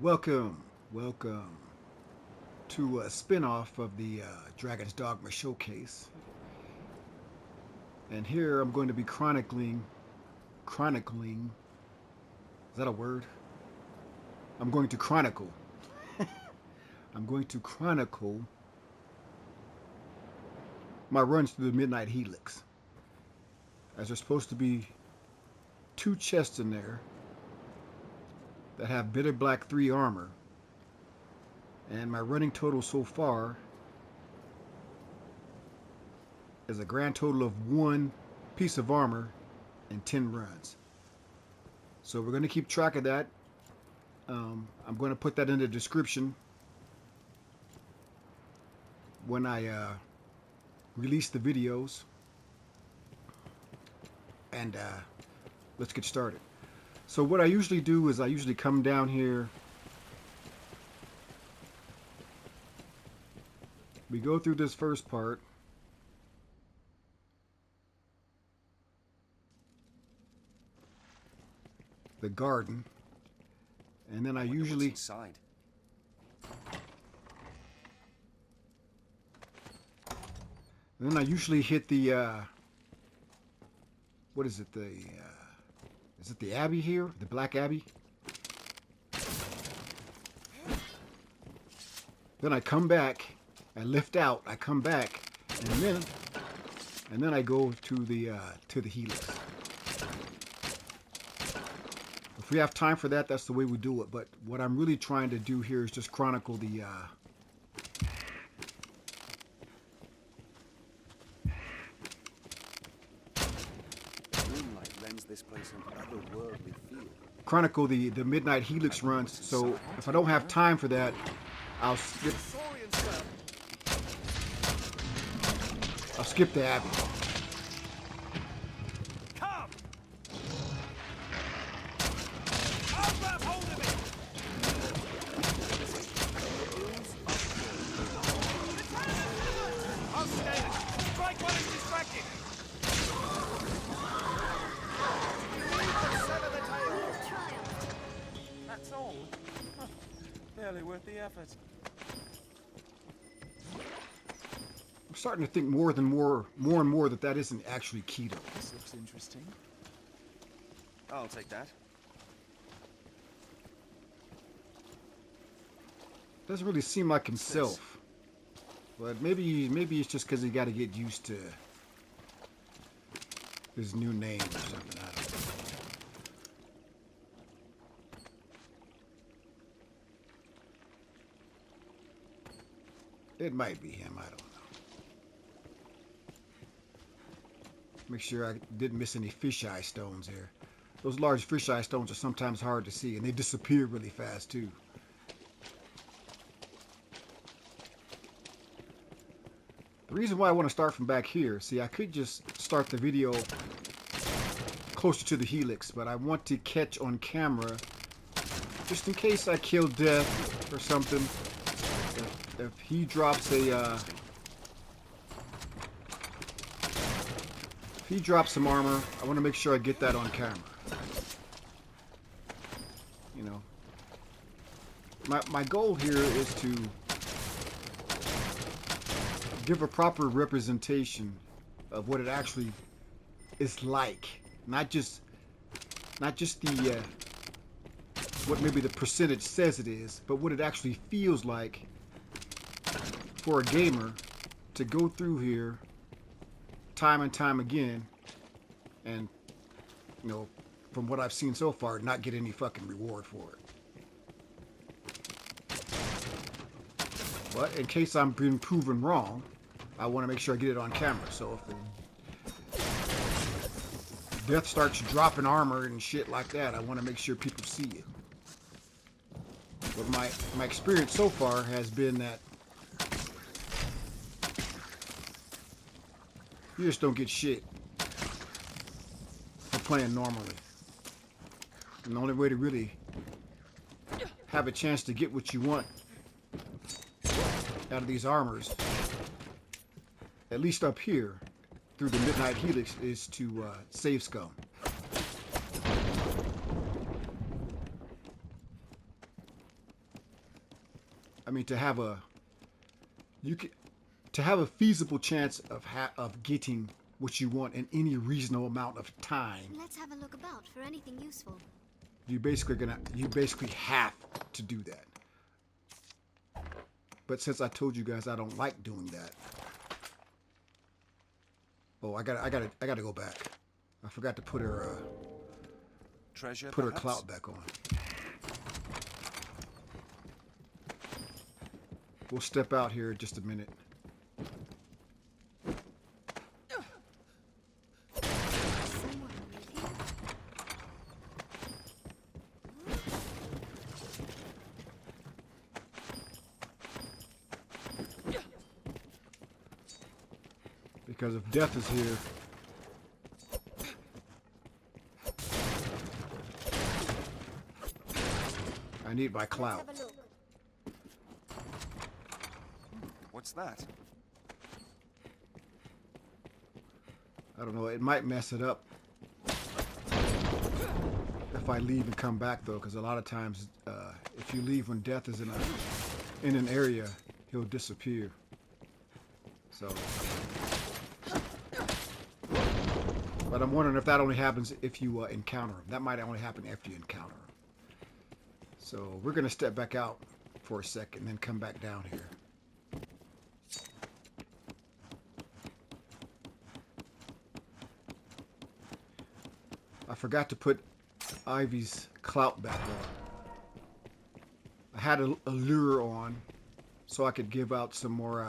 Welcome to a spin-off of the Dragon's Dogma showcase. And here I'm going to be chronicling, is that a word? I'm going to chronicle. I'm going to chronicle my runs through the Midnight Helix. As there's supposed to be two chests in there that have bitter black 3 armor. And my running total so far is a grand total of 1 piece of armor and 10 runs. So we're going to keep track of that. I'm going to put that in the description when I release the videos. And let's get started. So what I usually do is I usually come down here. We go through this first part. The garden. And then I usually inside. And then I usually hit the what is it? Is it the Abbey here? The Black Abbey? Then I come back, I lift out, I come back, and then I go to the Helix. If we have time for that, that's the way we do it. But what I'm really trying to do here is just chronicle the this place an otherworldly feel. Chronicle the Midnight Helix runs. So if I don't have time for that, I'll skip the Abbey. Come! I'll grab hold of it! I'll stay it! Strike while it's distracted! That's all. Barely worth the effort. I'm starting to think more and more that isn't actually keto. This looks interesting. I'll take that. Doesn't really seem like himself. But maybe it's just because he got to get used to his new name or something. I don't know. It might be him, I don't know. Make sure I didn't miss any fisheye stones here. Those large fisheye stones are sometimes hard to see, and they disappear really fast too. The reason why I want to start from back here, see, I could just start the video closer to the Helix, but I want to catch on camera, just in case I kill Death or something. If he drops some armor, I want to make sure I get that on camera. You know, my goal here is to give a proper representation of what it actually is like, not just the what maybe the percentage says it is, but what it actually feels like for a gamer to go through here time and time again, and you know, from what I've seen so far, not get any fucking reward for it. But in case I'm being proven wrong, I want to make sure I get it on camera. So if the Death starts dropping armor and shit like that, I want to make sure people see it. But my experience so far has been that you just don't get shit for playing normally. And the only way to really have a chance to get what you want out of these armors, at least up here through the Midnight Helix, is to save scum. I mean, to have a feasible chance of getting what you want in any reasonable amount of time. Let's have a look about for anything useful. You basically have to do that. But since I told you guys I don't like doing that. Oh, I gotta go back. I forgot to put her Treasure, put her perhaps? clout back on. We'll step out here in just a minute. Someone live here? Because if death is here, I need my clout. Let's have a look. What's that? I don't know, it might mess it up if I leave and come back though, because a lot of times if you leave when death is in an area, he'll disappear. So, but I'm wondering if that only happens if you encounter him. That might only happen after you encounter him. So we're gonna step back out for a second and then come back down here. I forgot to put Ivy's clout back on. I had a lure on so I could give out some more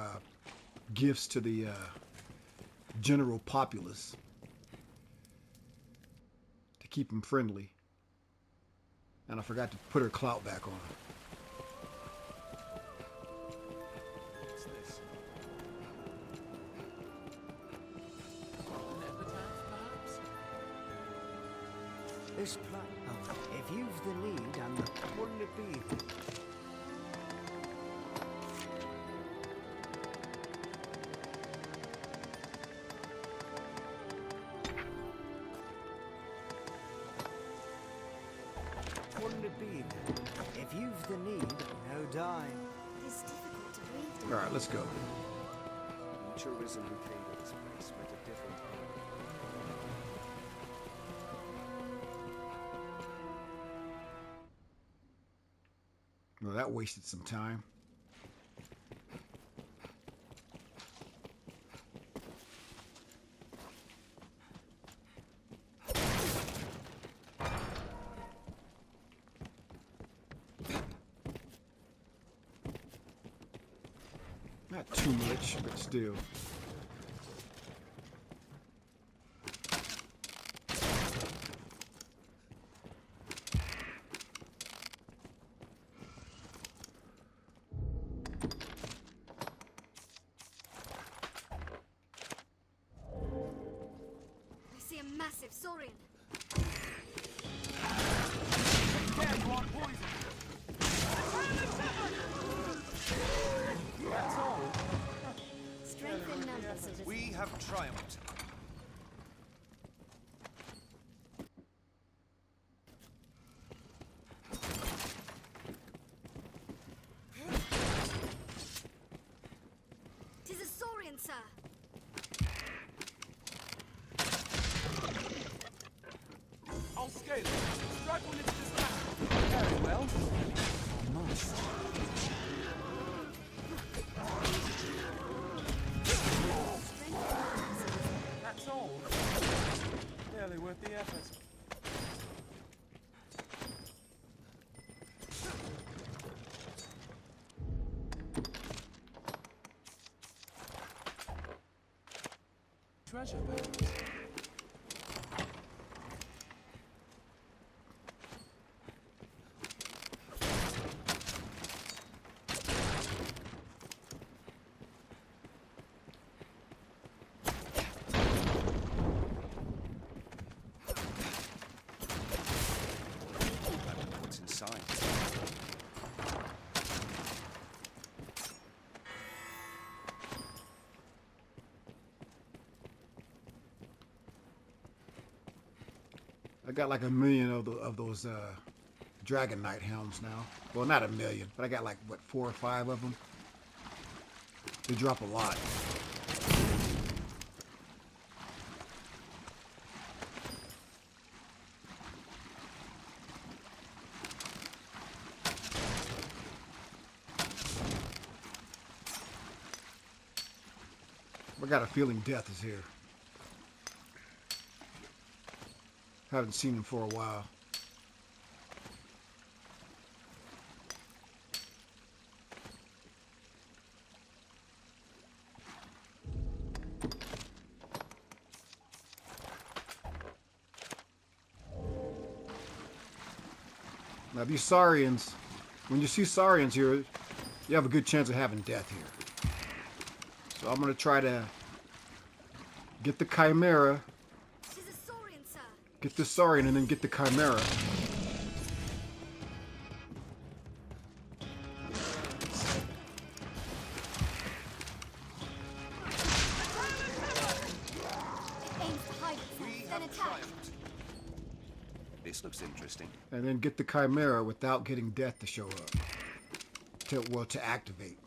gifts to the general populace to keep them friendly. And I forgot to put her clout back on. What's this? This plan. Oh, if you've the need, and wouldn't it be? Wouldn't it be? If you've the need, no die. It's difficult to breathe down. All right, let's go. Each Arisen who came to this place met a different end. Well, that wasted some time. Not too much, but still. I see a massive saurian. That's all. Strength in numbers. Citizen. We have triumphed. Tis a saurian, sir. I'll scale it. Strike when it's distracted. Very well. Must. Strength in numbers. Citizen. That's all. Barely worth the effort. Treasure perhaps? What's inside? I got like 1 million of those Dragon Knight helms now. Well, not a million, but I got like, what, 4 or 5 of them? They drop a lot. I got a feeling death is here. Haven't seen him for a while. Now these Saurians, when you see Saurians here, you have a good chance of having death here. So I'm going to try to get the Chimera, Tis a Saurian, sir. get the Saurian, and then get the Chimera. It aims to hide itself, then attack. This looks interesting. And then get the Chimera without getting death to show up. To activate.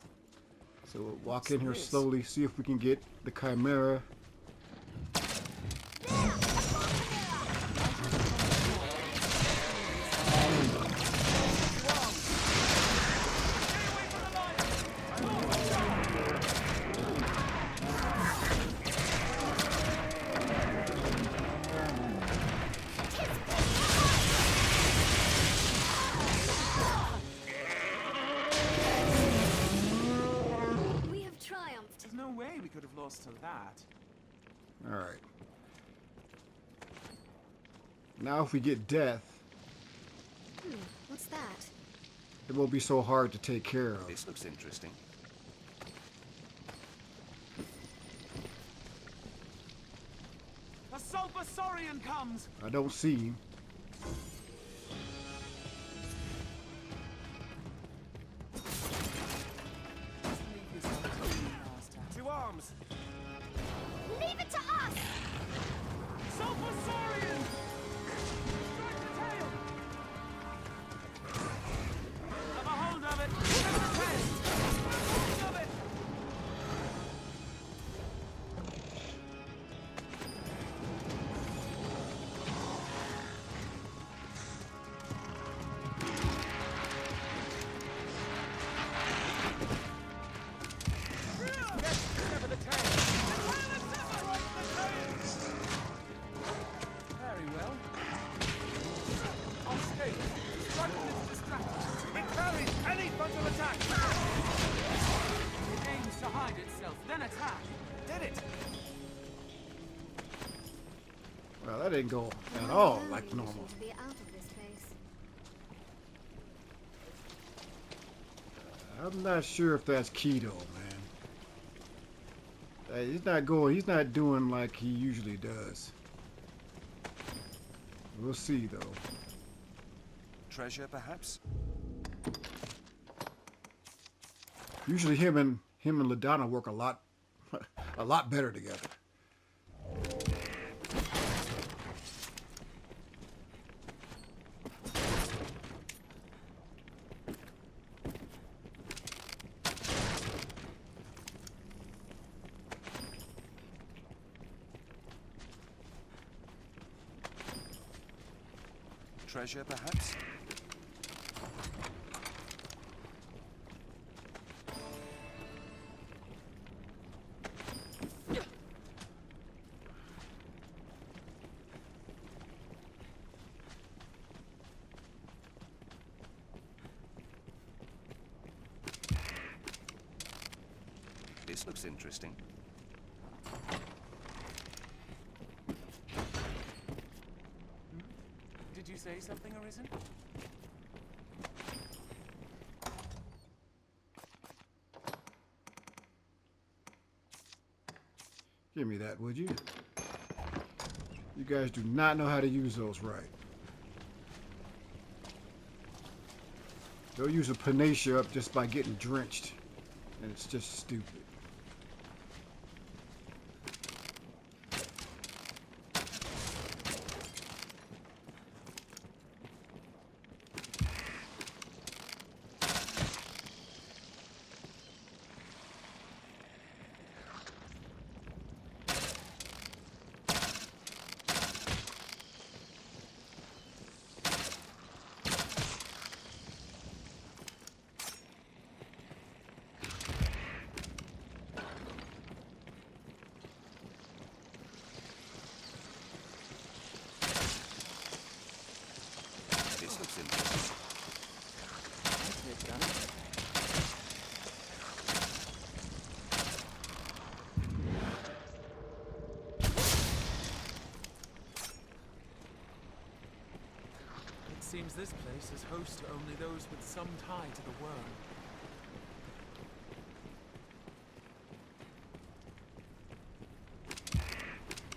So we'll walk in here slowly, see if we can get the Chimera. We have triumphed. There's no way we could have lost to that. Alright. Now if we get death, What's that? it won't be so hard to take care of. This looks interesting. A sulfur saurian comes! I don't see him. To arms! Leave it to us! Sulfur saurian! Strike the tail! Have a hold of it! Have a test! Hold of it! Sever the tail! Very well. On scale. Strike when it's distracted. It parries any frontal attack. It aims to hide itself, then attack. Did it? Well, that didn't go at all like You normal. seem to be out of this place. I'm not sure if that's keto, man. He's not doing like he usually does. We'll see though. Treasure, perhaps? Usually him and LaDonna work a lot better together. Treasure, perhaps? This looks interesting. Did you say something, Arisen? Give me that, would you? You guys do not know how to use those right. They'll use a panacea up just by getting drenched. And it's just stupid. Seems this place is host to only those with some tie to the worm.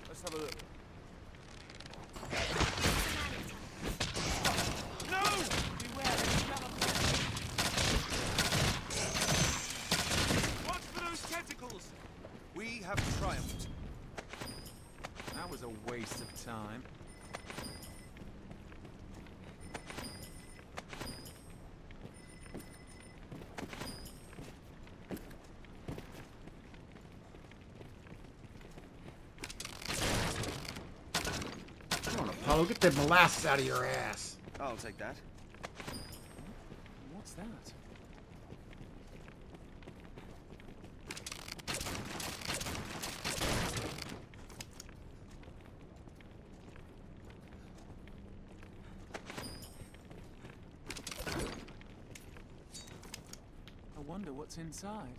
Let's have a look. No! Beware, it's watch for those tentacles! We have triumphed. That was a waste of time. Come on, Apollo, get that molasses out of your ass. I'll take that. What's that? I wonder what's inside.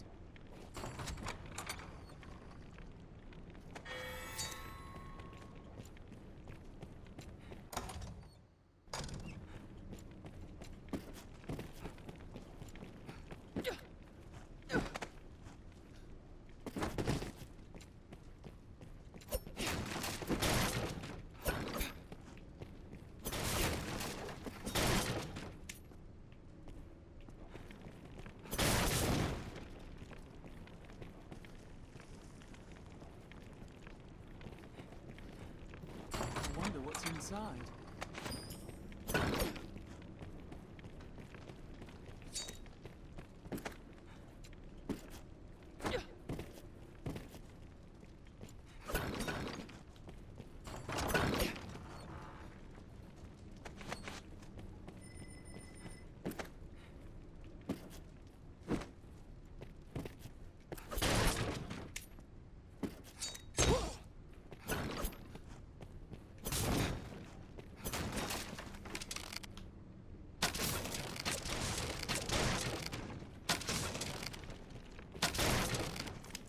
I wonder what's inside.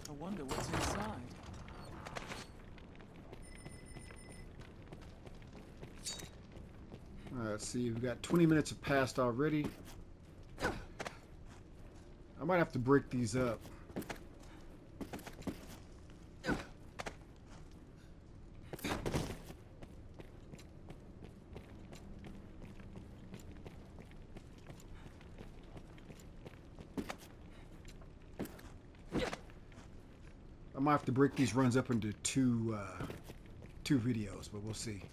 I wonder what's inside. Let's see, we've got 20 minutes have passed already. I might have to break these up. I might have to break these runs up into two videos, but we'll see.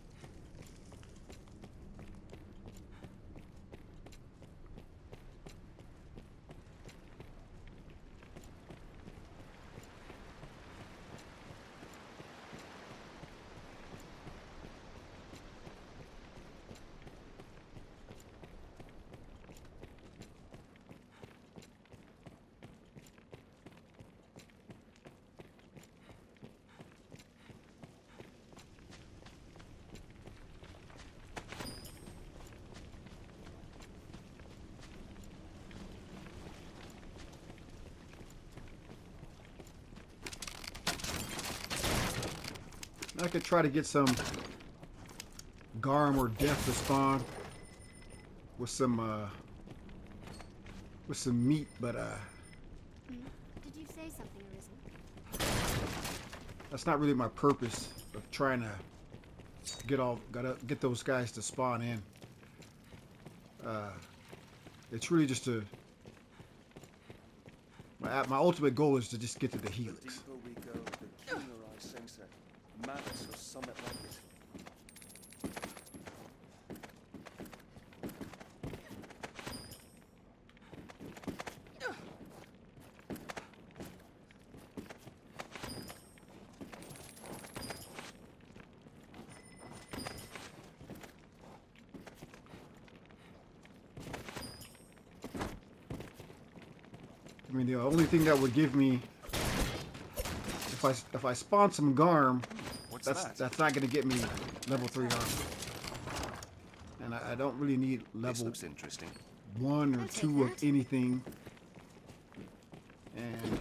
I could try to get some Garm or Death to spawn with some meat, but Did you say something, Arisen? that's not really my purpose of trying to get those guys to spawn in. It's really just my ultimate goal is to just get to the Helix. The deeper we go, the keener I sense a malice or something like it. I mean, the only thing that would give me, if I spawn some Garm, that's not going to get me level 3 armor. And I don't really need This level looks interesting. 1 or I'll take 2 of that. anything. And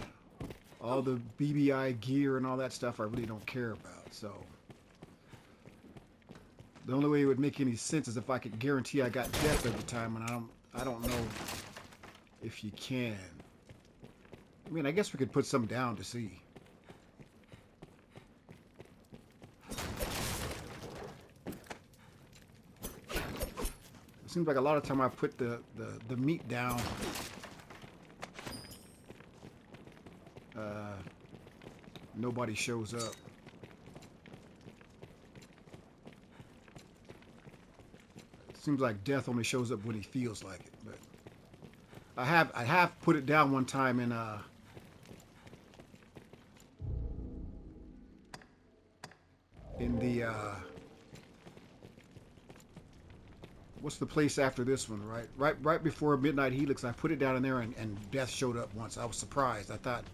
all the BBI gear and all that stuff I really don't care about. So The only way it would make any sense is if I could guarantee I got death every time, and I don't know if you can. I mean, I guess we could put some down to see. It seems like a lot of time I put the meat down. Nobody shows up. Seems like death only shows up when he feels like it. But I have put it down one time in the what's the place after this one? Right before Midnight Helix, I put it down in there, and death showed up once. I was surprised. I thought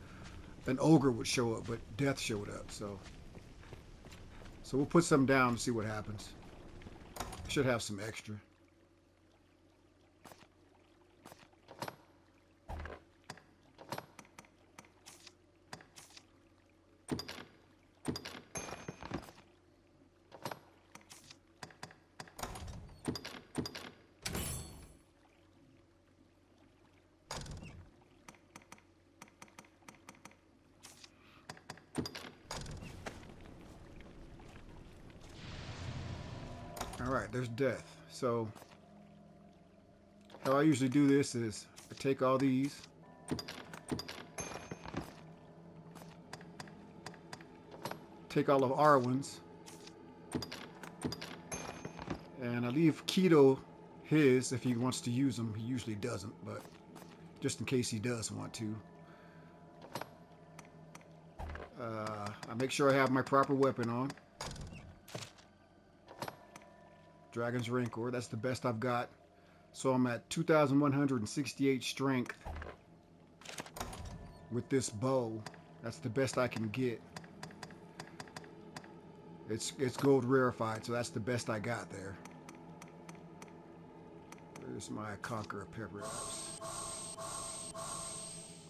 an ogre would show up, but death showed up. So we'll put some down to see what happens. Should have some extra. Alright, there's death. So, how I usually do this is I take all these, take all of our ones, and I leave Keto his if he wants to use them. He usually doesn't, but just in case he does want to. I make sure I have my proper weapon on. Dragon's Rancor, that's the best I've got. So I'm at 2,168 strength with this bow. That's the best I can get. It's gold rarefied, so that's the best I got there. Where's my Conqueror Pepper House?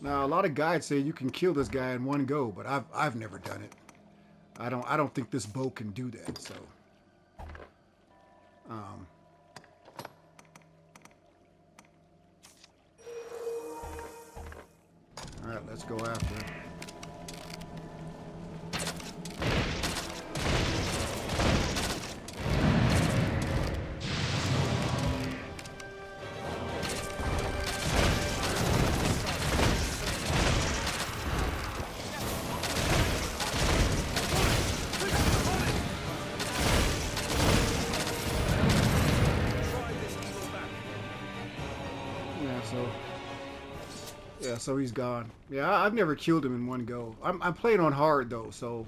Now a lot of guides say you can kill this guy in one go, but I've never done it. I don't think this bow can do that, so alright, let's go after it. So he's gone. Yeah, I've never killed him in one go. I'm playing on hard though, so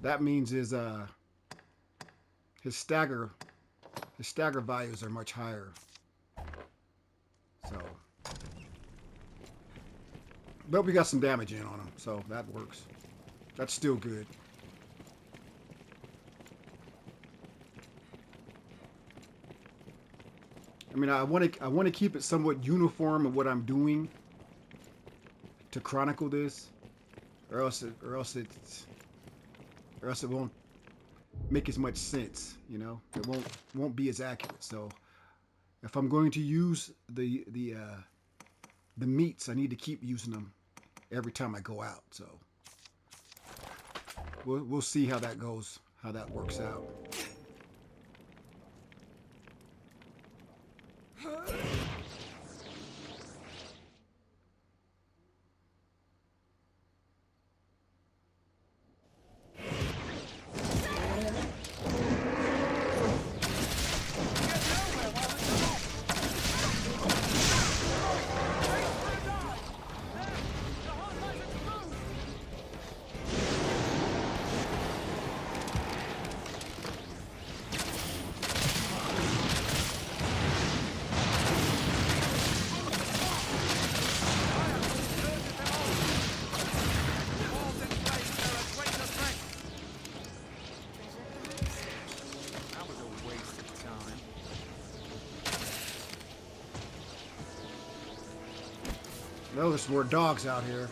that means his stagger values are much higher. So, but we got some damage in on him, so that works. That's still good. I mean, I want to keep it somewhat uniform of what I'm doing to chronicle this, or else it won't make as much sense. You know, it won't be as accurate. So, if I'm going to use the meats, I need to keep using them every time I go out. So, we'll see how that goes, how that works out. No, there's more dogs out here.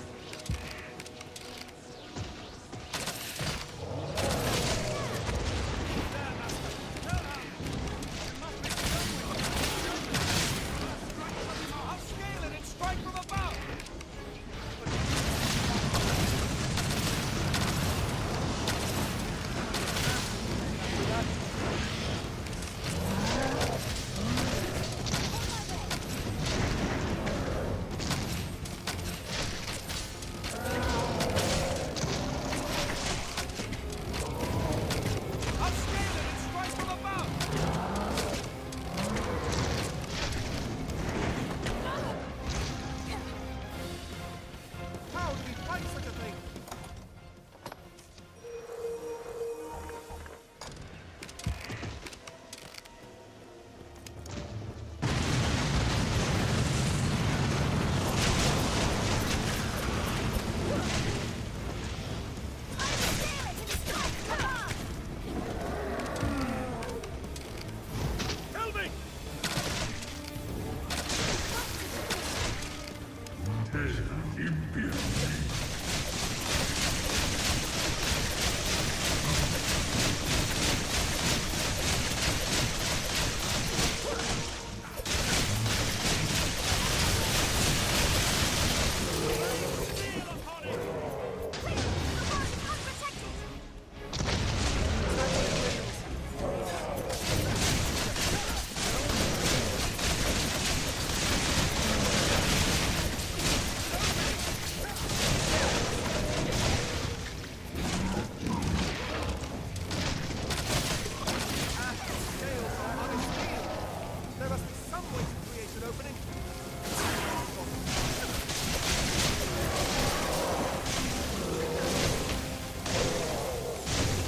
There must be some way to create an opening.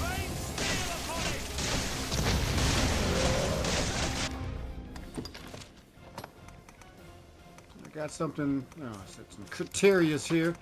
Rain steel upon it! I got something. Oh, I said some criterias here.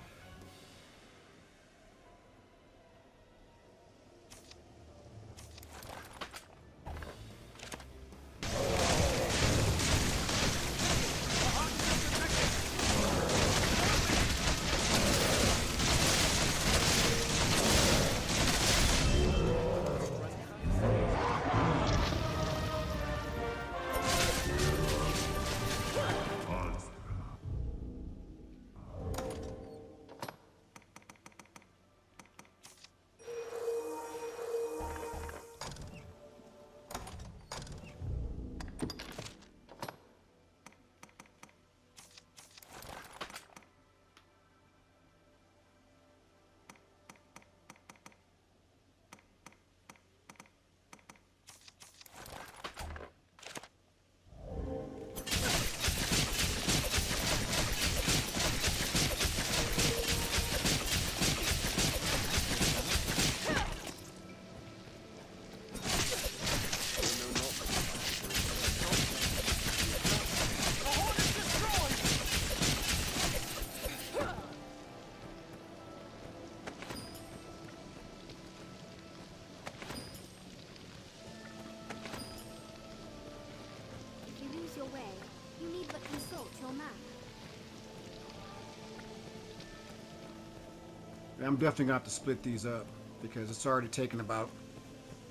I'm definitely going to have to split these up because it's already taken about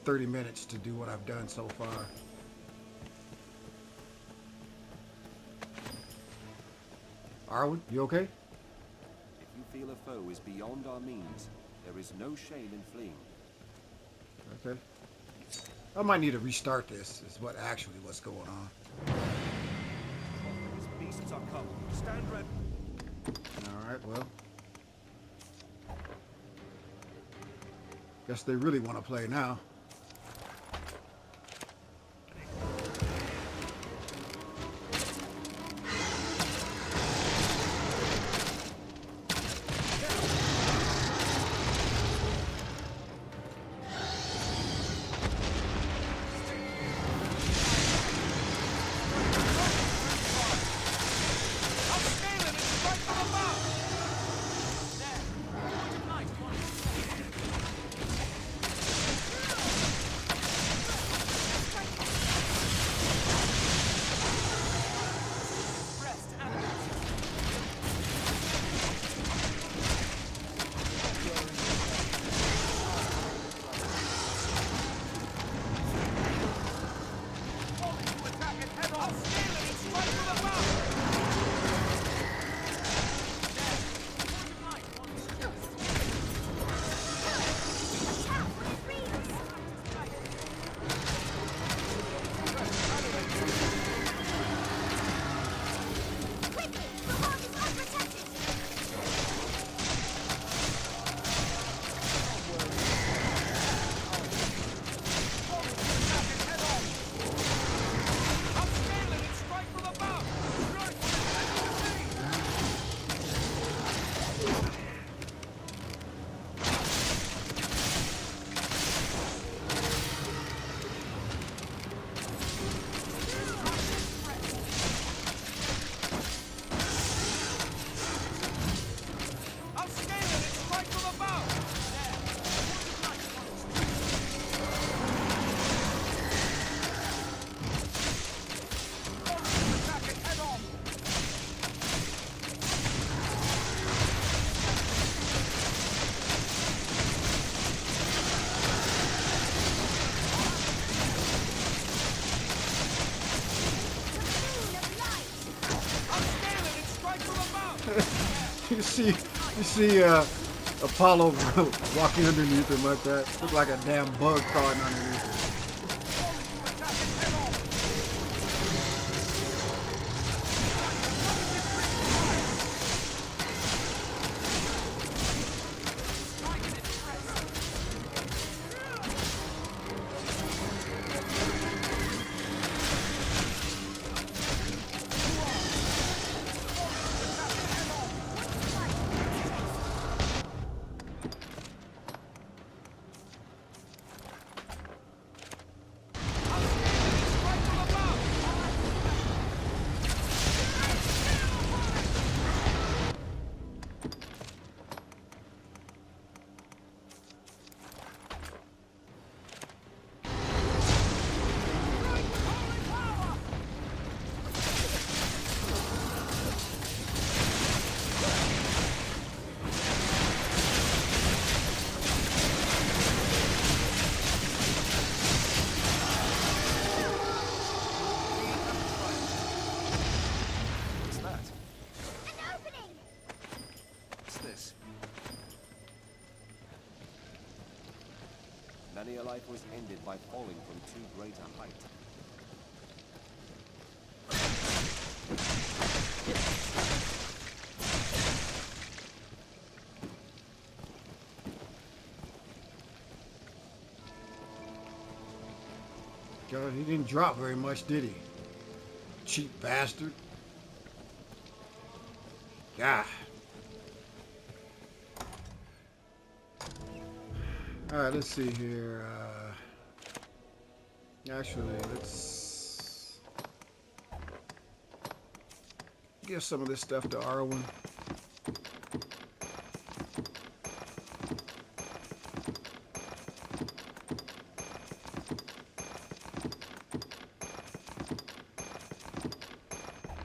30 minutes to do what I've done so far. Arwen, you okay? If you feel a foe is beyond our means, there is no shame in fleeing. Okay. I might need to restart this, is what actually what's going on. These beasts are come. Stand ready. Alright, well. Guess they really want to play now. You see Apollo walking underneath him like that. Look like a damn bug crawling underneath him. Many a life was ended by falling from too great a height. God, he didn't drop very much, did he? Cheap bastard. God. Alright, let's see here. Actually, let's give some of this stuff to Arwen.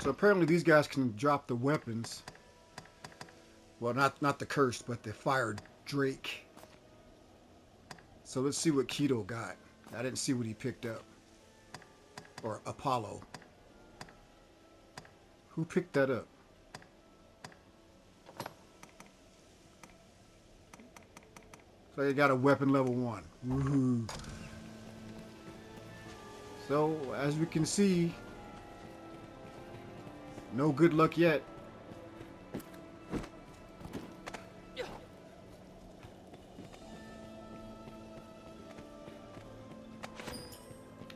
So apparently these guys can drop the weapons. Well, not the cursed, but the fire drake. So let's see what Keto got. I didn't see what he picked up. Or Apollo. Who picked that up? So you got a weapon level 1. Woohoo. So, as we can see, no good luck yet.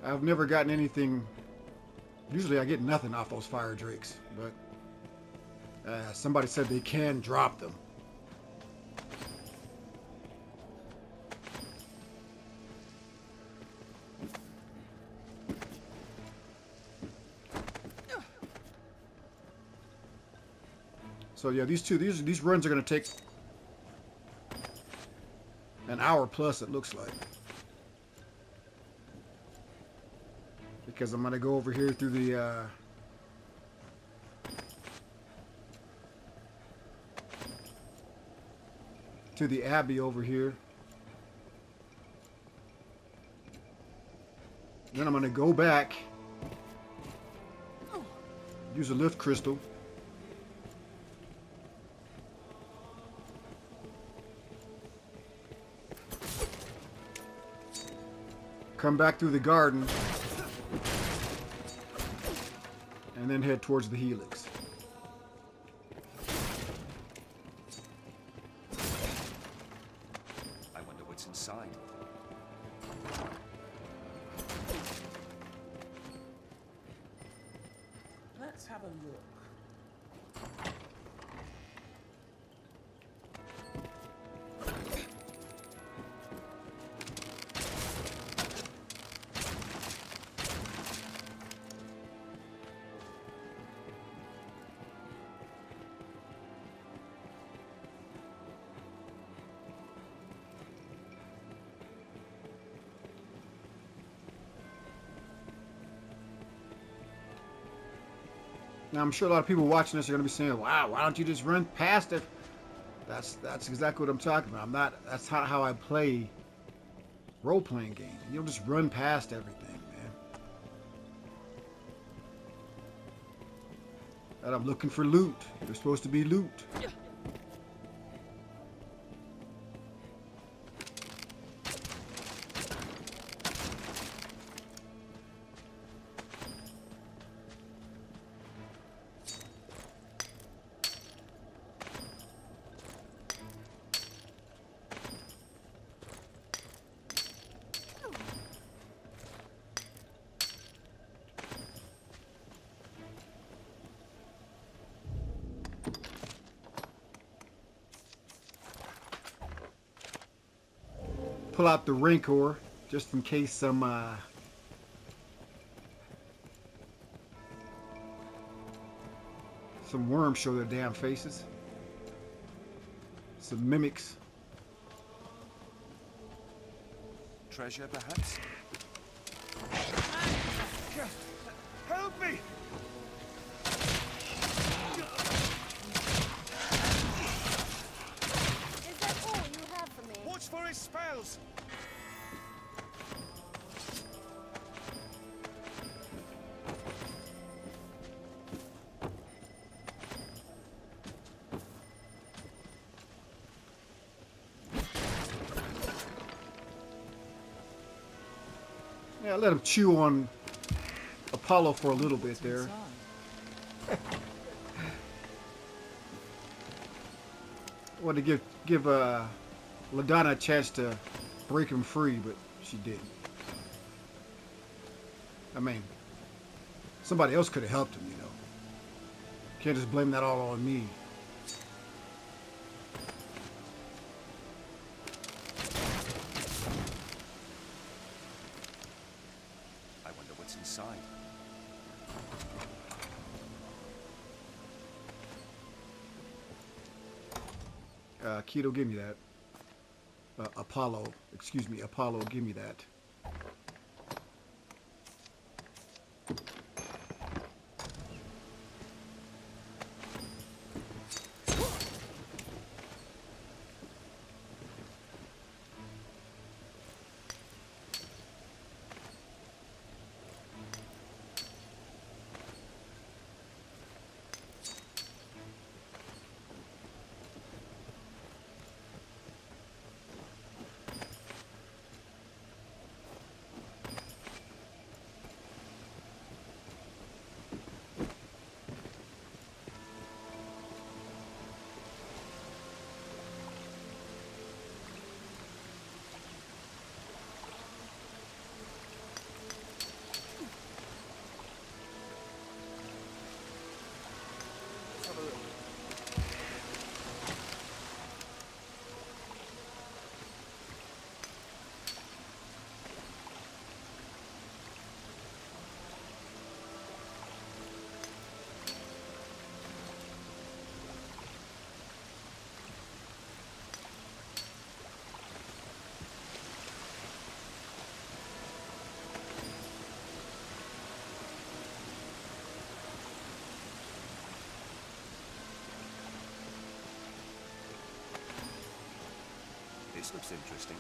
I've never gotten anything. Usually I get nothing off those fire drakes, but somebody said they can drop them. So yeah, these runs are going to take an hour plus, it looks like. Because I'm going to go over here through the to the Abbey over here. Then I'm going to go back, use a lift crystal. Come back through the garden. And then head towards the Helix. I wonder what's inside. Let's have a look. Now I'm sure a lot of people watching this are going to be saying, "Wow, why don't you just run past it?" That's exactly what I'm talking about. That's not how I play role-playing games. You don't just run past everything, And I'm looking for loot. There's supposed to be loot. Pull out the Rancor just in case some worms show their damn faces. Some mimics. Treasure, perhaps? Help me! Is that all you have for me? Watch for his spells! Yeah, let him chew on Apollo for a little bit there. I wanted to give LaDonna a chance to break him free, but she didn't. I mean, somebody else could have helped him, you know. Can't just blame that all on me. I wonder what's inside. Keto, give me that. Apollo, excuse me, Apollo, give me that. This looks interesting.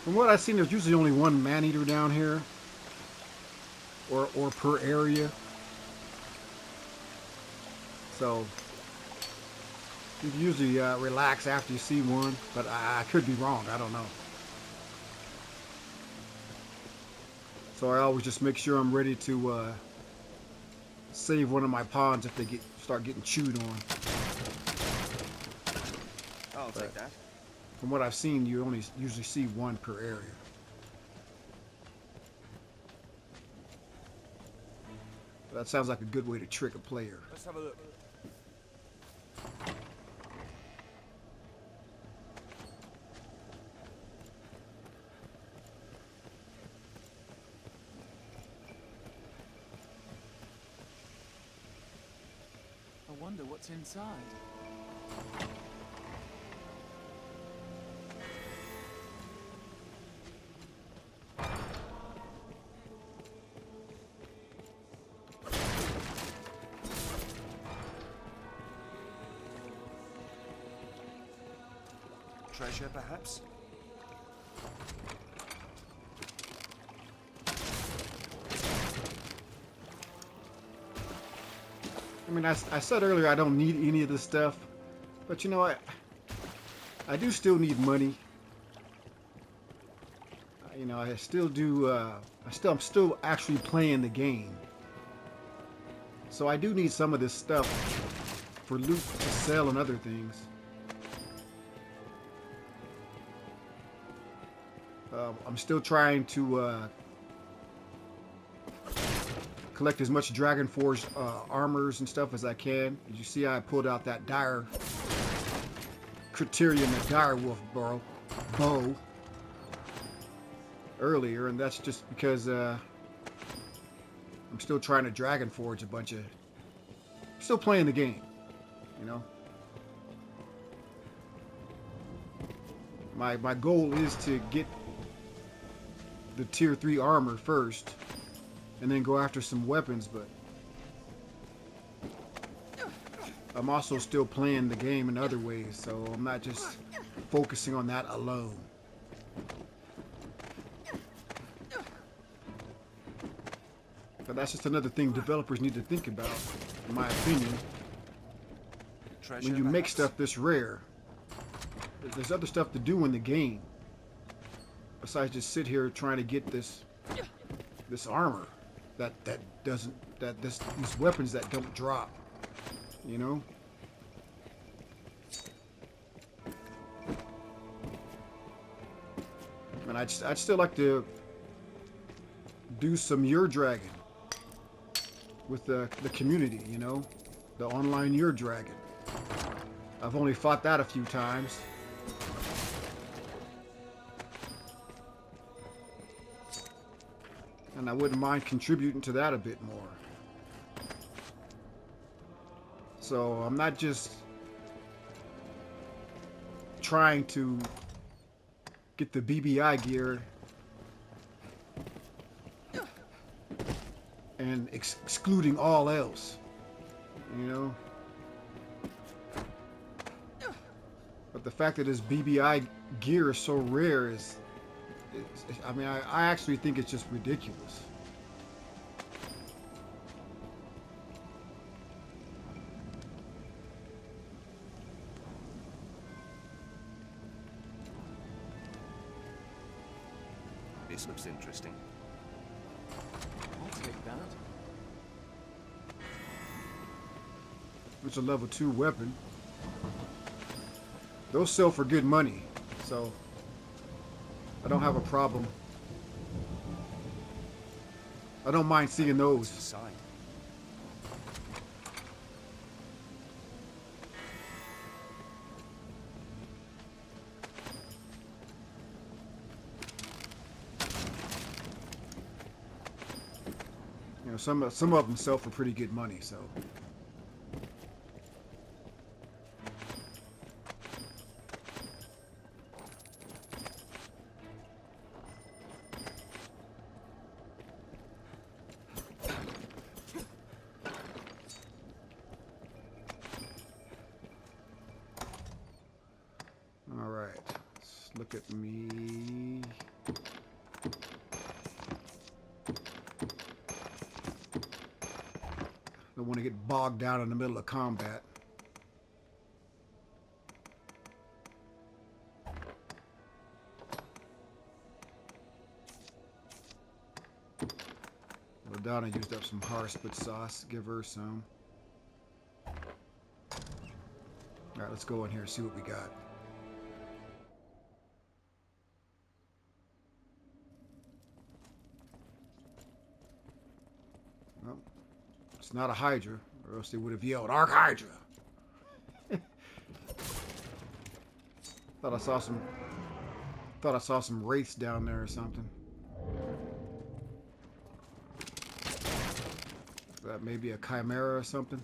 From what I've seen, there's usually only one man-eater down here. Or per area. So you can usually relax after you see one, but I could be wrong. I don't know. So I always just make sure I'm ready to save one of my pawns if they start getting chewed on. I'll take that. From what I've seen, you only usually see one per area. That sounds like a good way to trick a player. Let's have a look. I wonder what's inside. Treasure, perhaps? I mean, I said earlier I don't need any of this stuff, but you know what? I do still need money. You know, I still do. I'm still actually playing the game, so I do need some of this stuff for loot to sell and other things. I'm still trying to collect as much Dragon Forge armors and stuff as I can. As you see, I pulled out that dire Criterion, the dire wolf bow earlier, and that's just because I'm still trying to Dragon Forge a bunch of. Still playing the game, you know. My goal is to get the tier 3 armor first, and then go after some weapons, but I'm also still playing the game in other ways, so I'm not just focusing on that alone. But that's just another thing developers need to think about, in my opinion. Treasure, When you make perhaps? stuff this rare, there's other stuff to do in the game besides just sit here trying to get this armor these weapons that don't drop, you know. And I'd still like to do some Your Dragon with the community, you know, the online Your Dragon. I've only fought that a few times. And I wouldn't mind contributing to that a bit more. So I'm not just trying to get the BBI gear and excluding all else, you know. But the fact that this BBI gear is so rare is, I mean, I actually think it's just ridiculous. This looks interesting. I'll take that. It's a level 2 weapon. Those sell for good money, so I don't have a problem. I don't mind seeing those. Sign. You know, some of them sell for pretty good money, so. All right, let's look at me. Don't want to get bogged down in the middle of combat. Donna used up some harspit sauce. Give her some. All right, let's go in here and see what we got. Well, it's not a Hydra, or else they would have yelled, "Arc Hydra!" Thought I saw some wraiths down there or something. That may be a chimera or something.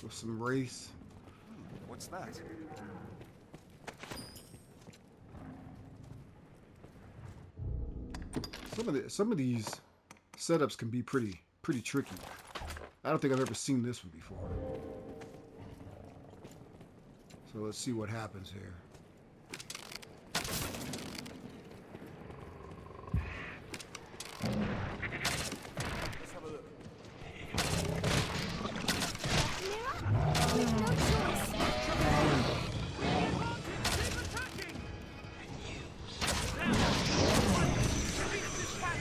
With some wraiths. What's that? Some of these setups can be pretty tricky. I don't think I've ever seen this one before. So let's see what happens here. Let's have a look. No choice. Keep attacking! Now, defeat this battle!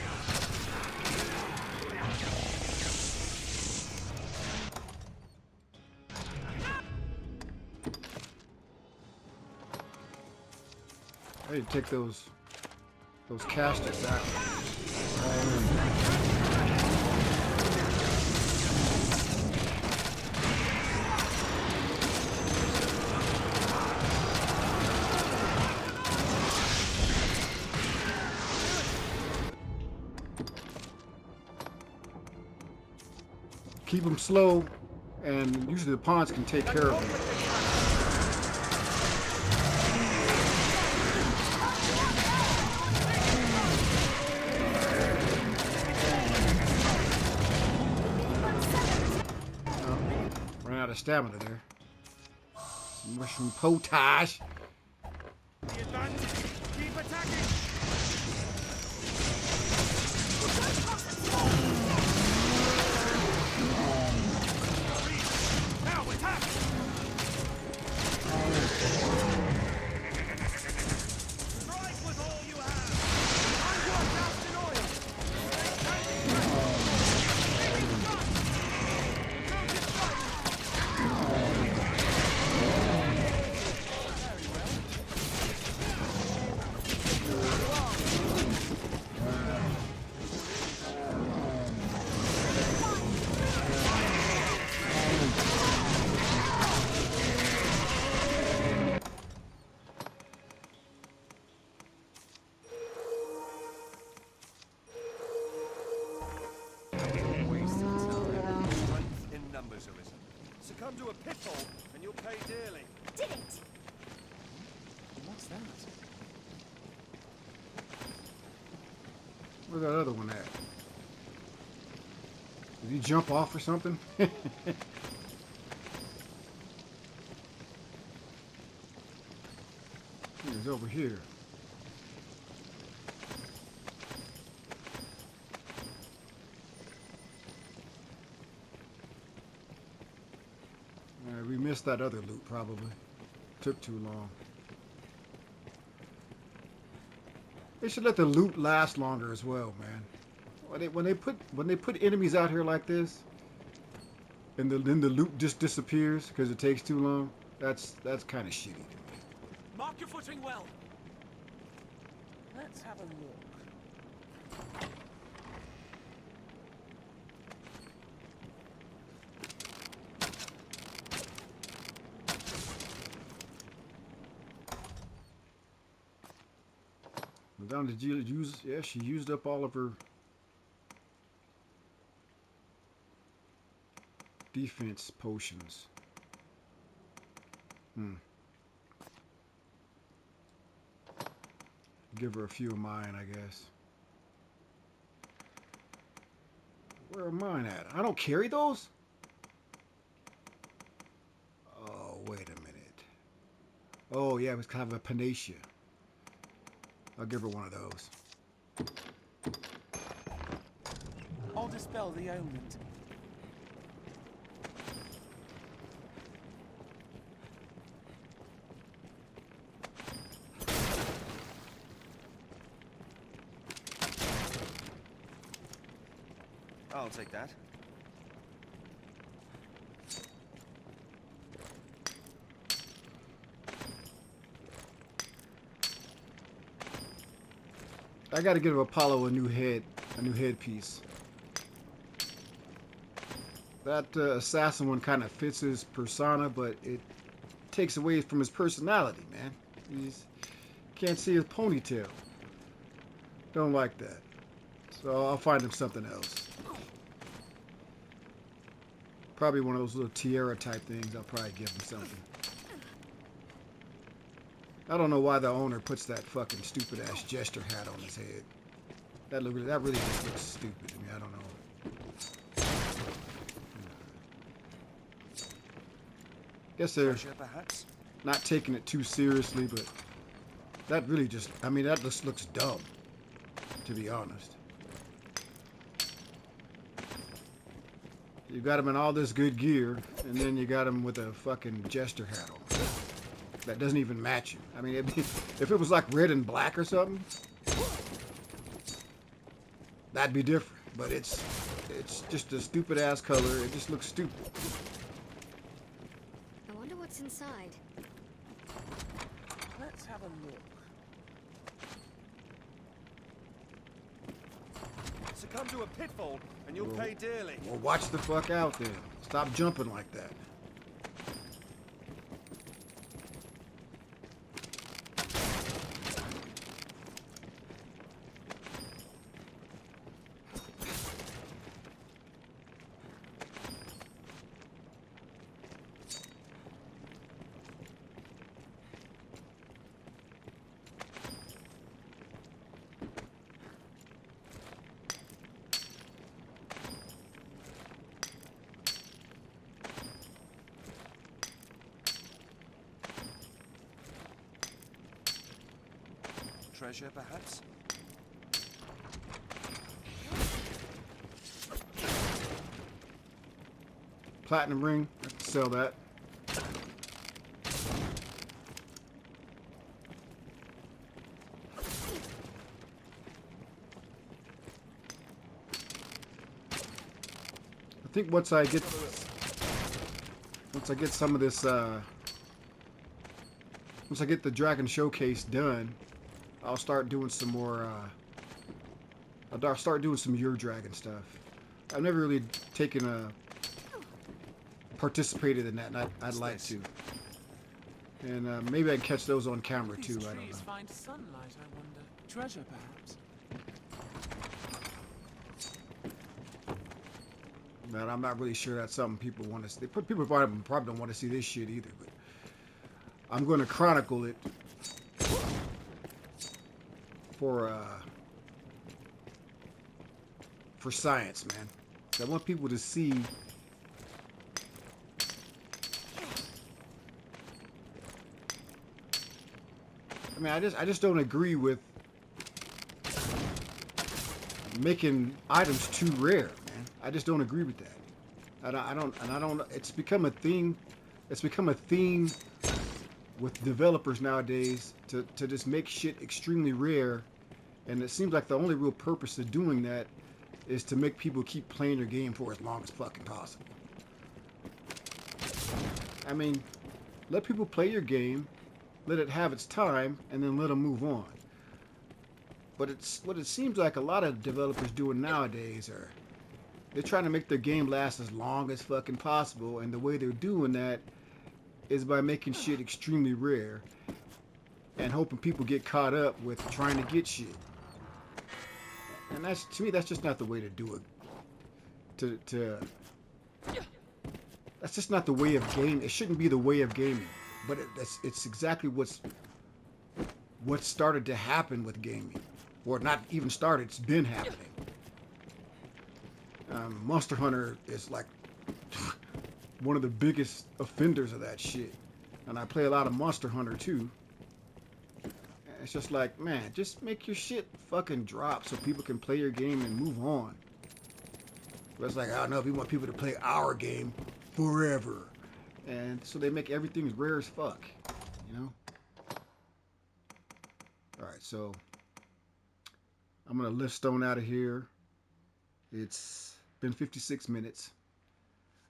I need to take those casters out. Keep them slow, and usually the pawns can take care of them. Ran out of stamina there. Mushroom potage. The advantage! Keep attacking! Now attack! Strike with all you have! I'm your doused in oil! Strength in numbers, Arisen. Succumb to a pithole, and you'll pay dearly. Did it? What's that? Where's that other one at? Did he jump off or something? He's over here. We missed that other loot probably. Took too long. They should let the loot last longer as well, man. When they put enemies out here like this, and then the loot just disappears because it takes too long. That's kind of shitty to me. Mark your footing well. Let's have a look. Down to use. Yeah, she used up all of her defense potions. Give her a few of mine, I guess. Where are mine at? I don't carry those? Oh, wait a minute. Oh, yeah, it was kind of a panacea. I'll give her one of those. I'll dispel the omen. I'll take that. I got to give Apollo a new headpiece. That assassin one kind of fits his persona, but it takes away from his personality, man. Can't see his ponytail. Don't like that. So I'll find him something else. Probably one of those little tiara type things. I'll probably give him something. I don't know why the owner puts that fucking stupid ass jester hat on his head. That really just looks stupid to me. I don't know. Guess there's. Perhaps? not taking it too seriously, but that really just, I mean, that just looks dumb, to be honest. You got him in all this good gear, and then you got him with a fucking jester hat on. That doesn't even match him. I mean, if it was like red and black or something, that'd be different. But it's just a stupid ass color. It just looks stupid. I wonder what's inside. Let's have a look. Succumb to a pitfall, and you'll pay dearly. Well, watch the fuck out then. Stop jumping like that. Treasure, perhaps? Platinum ring. I have to sell that. I think once I get some of this, once I get the Dragon Showcase done, I'll start doing some more, I'll start doing some Your Dragon stuff. I've never really participated in that, and I'd like to. And maybe I can catch those on camera too, These I don't know. trees find sunlight, I wonder. Treasure, perhaps? But I'm not really sure that's something people want to see. People probably don't want to see this shit either, but I'm going to chronicle it for science, man. I want people to see I mean, I just don't agree with making items too rare, man. I just don't agree with that. I don't. It's become a thing. It's become a theme with developers nowadays to just make shit extremely rare, and it seems like the only real purpose of doing that is to make people keep playing their game for as long as fucking possible. I mean, let people play your game, let it have its time, and then let them move on. But it's what it seems like a lot of developers doing nowadays are they're trying to make their game last as long as fucking possible, and the way they're doing that is by making shit extremely rare and hoping people get caught up with trying to get shit. And that's, to me, that's just not the way to do it. That's just not the way of gaming. It shouldn't be the way of gaming. But it's exactly what started to happen with gaming. Or not even started, it's been happening. Monster Hunter is like one of the biggest offenders of that shit. And I play a lot of Monster Hunter too. It's just like, man, just make your shit fucking drop so people can play your game and move on. But it's like, I don't know, if we want people to play our game forever. And so they make everything as rare as fuck, you know? Alright, so I'm going to lift Stone out of here. It's been 56 minutes.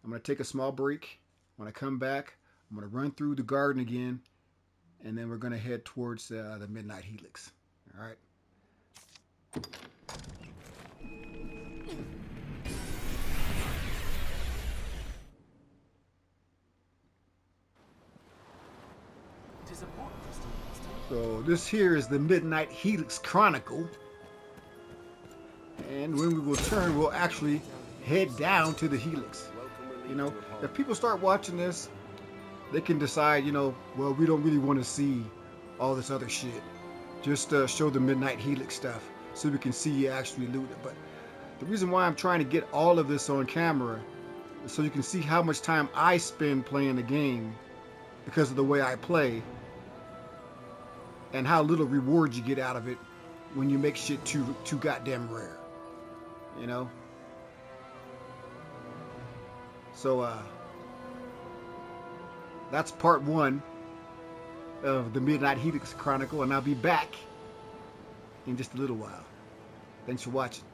I'm going to take a small break. When I come back, I'm going to run through the garden again, and then we're going to head towards the Midnight Helix. Alright? So this here is the Midnight Helix Chronicle. And when we return, we'll actually head down to the Helix. You know, if people start watching this, they can decide, you know, well, we don't really want to see all this other shit. Just show the Midnight Helix stuff so we can see you actually loot it. But the reason why I'm trying to get all of this on camera is so you can see how much time I spend playing the game because of the way I play and how little reward you get out of it when you make shit too goddamn rare. You know? So, that's part 1 of the Midnight Helix Chronicle, and I'll be back in just a little while. Thanks for watching.